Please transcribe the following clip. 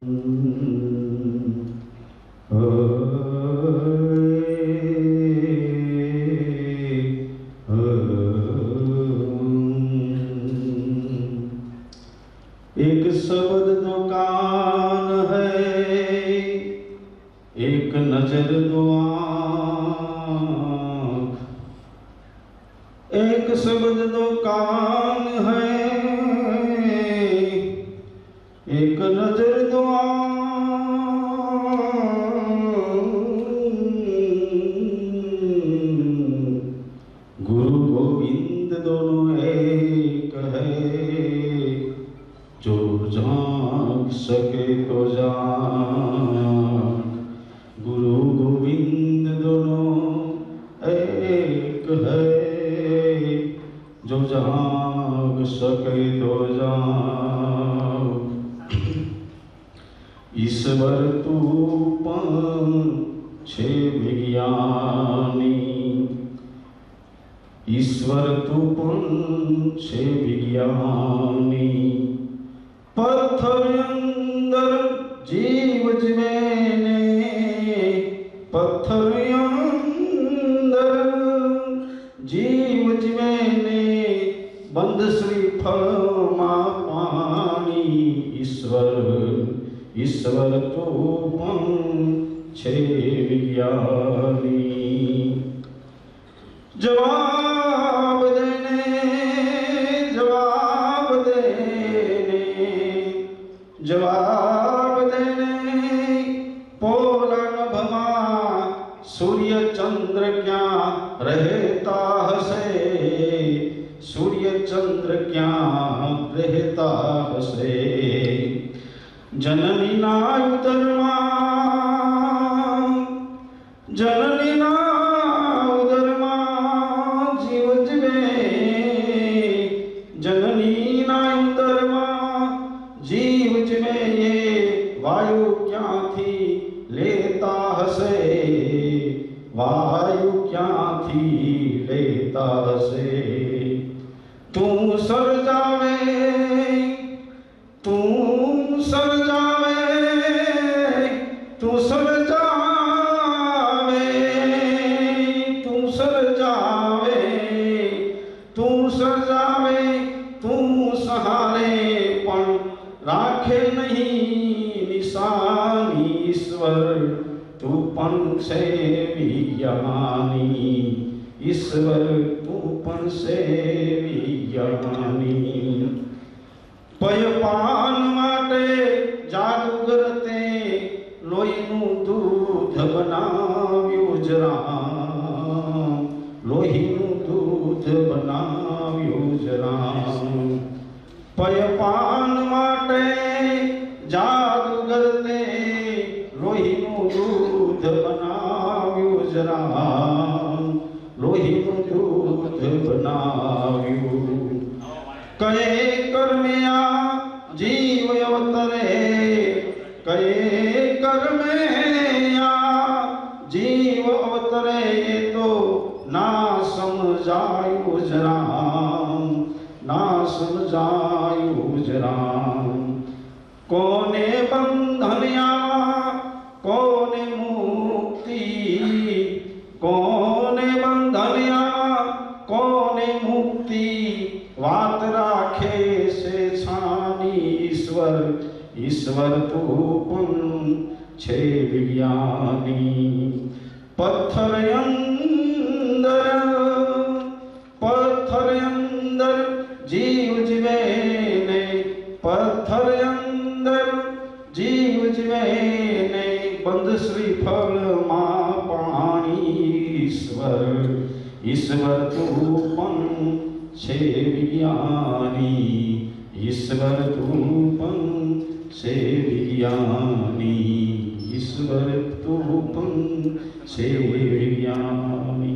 एक शब्द दो कान है, एक नजर दो आँख। एक शब्द दो कान है, एक नजर दो आँख। गुरु गोविंद दोनों एक है, जो जाग सके तो जाग। गुरु गोविंद दोनों एक है, जो जाग सके तो जाग। ईश्वर तू छे विज्ञानी, ईश्वर तू छे विज्ञानी। पत्थर अंदर जीव जीवेने, पत्थर अंदर जीव जीवेने। बंद श्रीफल मां पानी। ईश्वर ईश्वर तो छे विज्ञानी। जवाब देने जवाब देने जवाब देने। पोला नभमा सूर्य चंद्र क्या रहता हसे, सूर्य चंद्र क्या रहता हसे। जननी ना उदरमा, जननी ना उदरमा जीव जीवे। जननी ना उदरमा जीव जीवे। ये वायु क्या थी लेता हसे, वायु क्या थी लेता हसे। तू सर जावे, तू सर जावे, तू सर जावे, तू सर जावे, तू सर जावे। तू सहारे पण राखे नहीं निशानी। ईश्वर तू पण से विज्ञानी। ईश्वर तू पण से विज्ञानी। पयपान माटे जादूगर ते लोहीनु दूध बनाव्યું જ રામ। લોહીનું दूध બનાવ્યું જ રામ। पयपान माटे जादूगर ते लोहीनु दूध बनाव्યું જ રામ। લોહીનું दूध બનાવ્યું। कहे कर्मिया जीव अवतरे, कहे कर्मिया जीव अवतरे। ये तो ना समझायु ज राम, ना समझायु ज राम। कोने बंधनिया कोने मुक्ति, कोने बंधनिया कोने मुक्ति। वात राखे से छानी। ईश्वर ईश्वर तू पण छे विज्ञानी। पत्थर अंदर, पत्थर अंदर जीव जीवे ने। पत्थर अंदर जीव जीवे ने। बंद श्रीफल मां पानी। ईश्वर ईश्वर तू पण छे विज्ञानी। ईश्वर तू पण छे विज्ञानी। ईश्वर तू पण छे विज्ञानी।